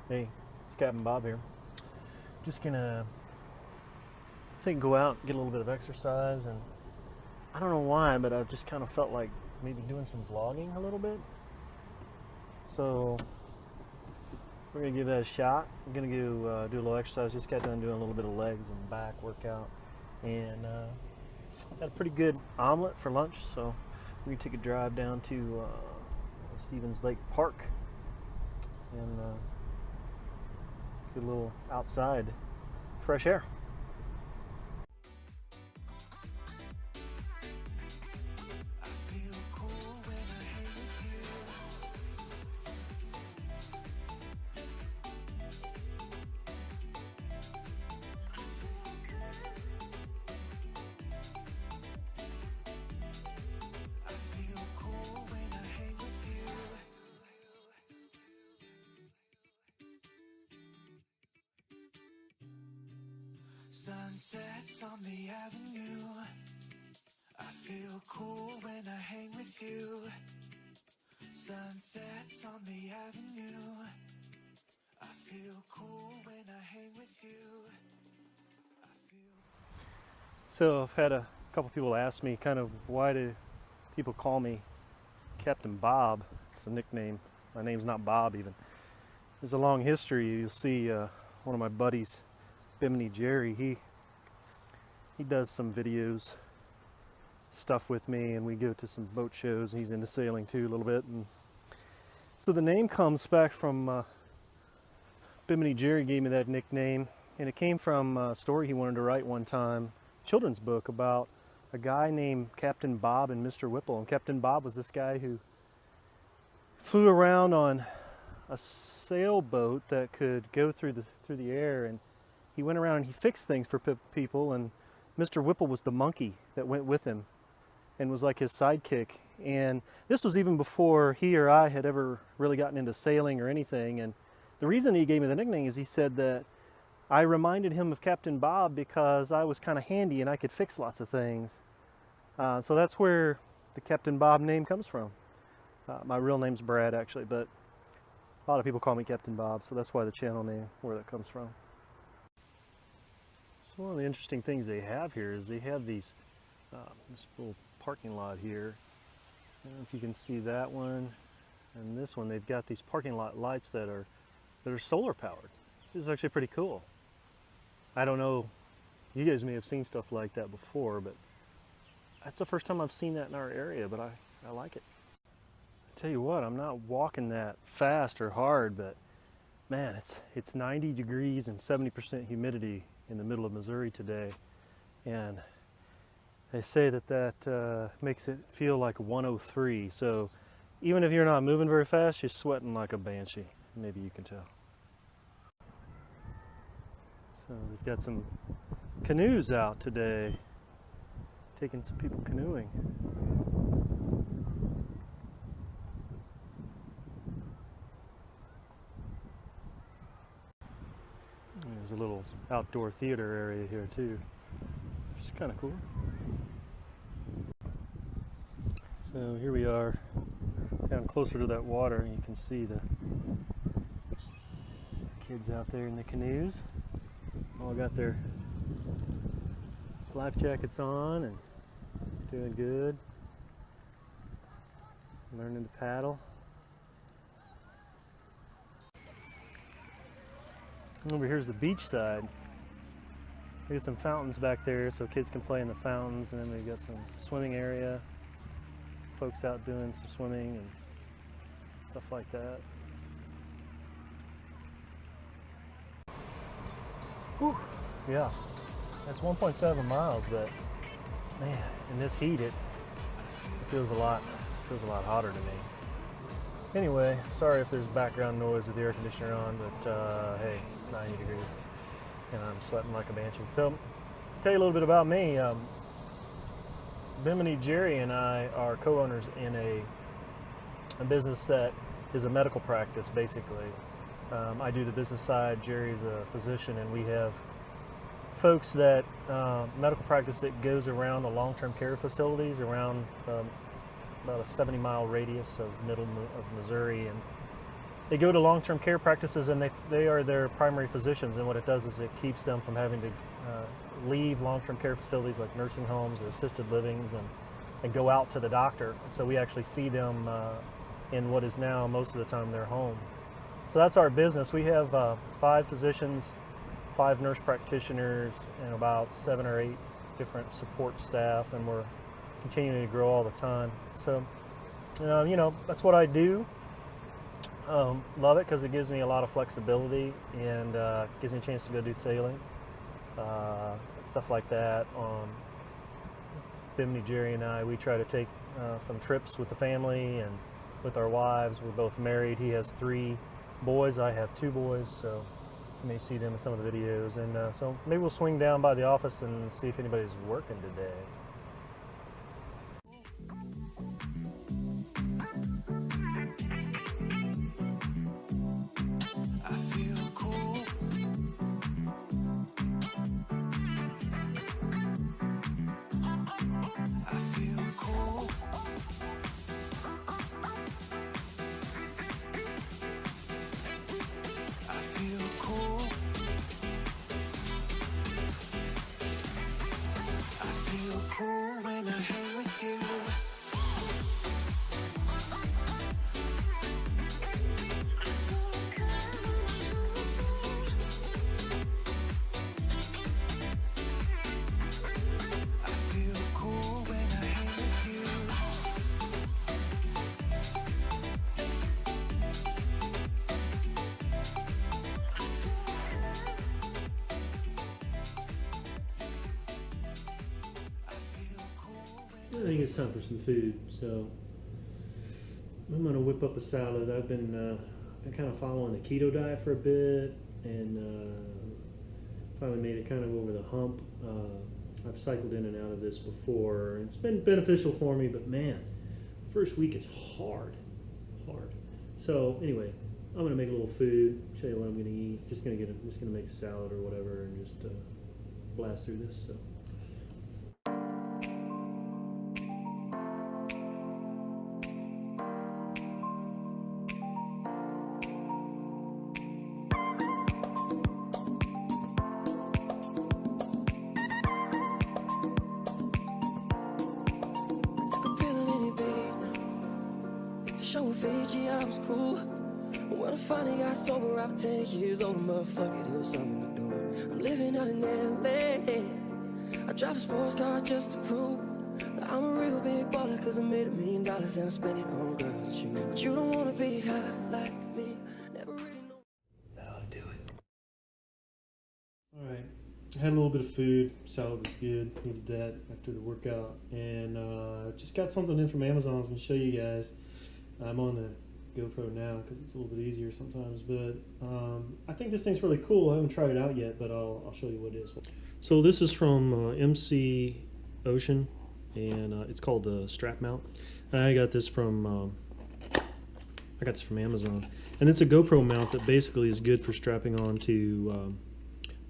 Hey, it's Captain Bob here. Just gonna go out, get a little bit of exercise, and I don't know why, but I've just kind of felt like maybe doing some vlogging a little bit. So we're gonna give that a shot. I'm gonna go do a little exercise. Just got done doing a little bit of legs and back workout, and got a pretty good omelet for lunch. So we're gonna take a drive down to Stevens Lake Park and get a little outside fresh air. Sunsets on the avenue. I feel cool when I hang with you. Sunsets on the avenue. I feel cool when I hang with you. So I've had a couple people ask me kind of why do people call me Captain Bob. It's a nickname. My name's not Bob even. There's a long history. You'll see one of my buddies, Bimini Jerry, he does some videos stuff with me, and we go to some boat shows, and he's into sailing too a little bit. And so the name comes back from Bimini Jerry gave me that nickname, and it came from a story he wanted to write one time, children's book about a guy named Captain Bob and Mr. Whipple. And Captain Bob was this guy who flew around on a sailboat that could go through the air, and he went around and he fixed things for people, and Mr. Whipple was the monkey that went with him and was like his sidekick. And this was even before he or I had ever really gotten into sailing or anything. And the reason he gave me the nickname is he said that I reminded him of Captain Bob because I was kind of handy and I could fix lots of things. So that's where the Captain Bob name comes from. My real name's Brad, actually, but a lot of people call me Captain Bob, so that's why the channel name, where that comes from. So one of the interesting things they have here is they have these, this little parking lot here. I don't know if you can see that one and this one. They've got these parking lot lights that are solar powered. This is actually pretty cool. I don't know, you guys may have seen stuff like that before, but that's the first time I've seen that in our area, but I like it. I tell you what, I'm not walking that fast or hard, but man, it's 90 degrees and 70% humidity in the middle of Missouri today, and they say that makes it feel like 103. So even if you're not moving very fast, you're sweating like a banshee. Maybe you can tell. So they've got some canoes out today, taking some people canoeing. There's a little outdoor theater area here too, which is kind of cool. So here we are down closer to that water, and you can see the kids out there in the canoes. All got their life jackets on and doing good. Learning to paddle. Over here's the beach side. There's some fountains back there so kids can play in the fountains, and then we've got some swimming area. Folks out doing some swimming and stuff like that. Whew. Yeah, that's 1.7 miles, but man, in this heat it feels a lot hotter to me. Anyway, sorry if there's background noise with the air conditioner on, but hey, it's 90 degrees and I'm sweating like a banshee. So, tell you a little bit about me. Bimini Jerry and I are co-owners in a business that is a medical practice, basically. I do the business side, Jerry's a physician, and we have folks that, medical practice that goes around the long-term care facilities around about a 70-mile radius of middle of Missouri, and they go to long-term care practices, and they are their primary physicians, and what it does is it keeps them from having to leave long-term care facilities like nursing homes or assisted livings and go out to the doctor. So we actually see them in what is now most of the time their home. So that's our business. We have 5 physicians, 5 nurse practitioners, and about 7 or 8 different support staff, and we're continuing to grow all the time. So, you know, that's what I do. Love it because it gives me a lot of flexibility and gives me a chance to go do sailing, stuff like that. Bimini Jerry and I, we try to take some trips with the family and with our wives. We're both married. He has 3 boys. I have 2 boys, so you may see them in some of the videos. And so maybe we'll swing down by the office and see if anybody's working today. I feel cool. I feel cool. I feel cool. I feel cool when I hang with you. I feel cool when I hang with you. I think it's time for some food, so I'm gonna whip up a salad. I've been kind of following the keto diet for a bit, and finally made it kind of over the hump. I've cycled in and out of this before. It's been beneficial for me, but man, first week is hard. So anyway, I'm gonna make a little food, show you what I'm gonna eat. Just gonna make a salad or whatever, and just blast through this. So. Took a pill in Ibiza to show Fiji I was cool. But when I finally got sober, I'm 10 years old, motherfucker, there was something to do. I'm living out in LA. I drive a sports car just to prove that I'm a real big baller, cause I made $1 million and I spent it on girls and shoes. But you don't wanna be high like me, never really know. That ought to do it. Alright, I had a little bit of food. Salad was good. Needed that after the workout. And just got something in from Amazon. I was going to show you guys. I'm on the GoPro now because it's a little bit easier sometimes. But I think this thing's really cool. I haven't tried it out yet, but I'll show you what it is. So this is from MC Ocean, and it's called the Strap Mount. I got this from Amazon, and it's a GoPro mount that basically is good for strapping on to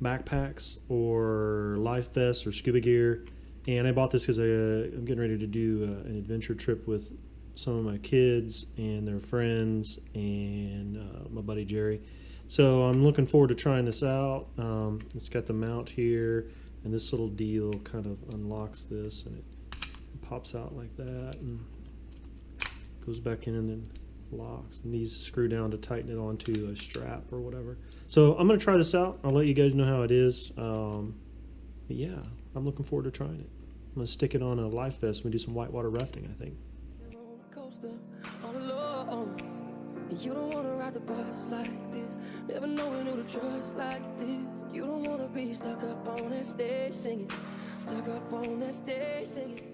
backpacks or life vests or scuba gear. And I bought this because I'm getting ready to do an adventure trip with some of my kids and their friends and my buddy Jerry. So I'm looking forward to trying this out. It's got the mount here. And this little deal kind of unlocks this, and it pops out like that and goes back in and then locks. And these screw down to tighten it onto a strap or whatever. So I'm going to try this out. I'll let you guys know how it is. But yeah, I'm looking forward to trying it. I'm going to stick it on a life vest when we do some whitewater rafting, I think. You don't wanna ride the bus like this, never knowing who to trust like this. You don't wanna be stuck up on that stage singing, stuck up on that stage singing.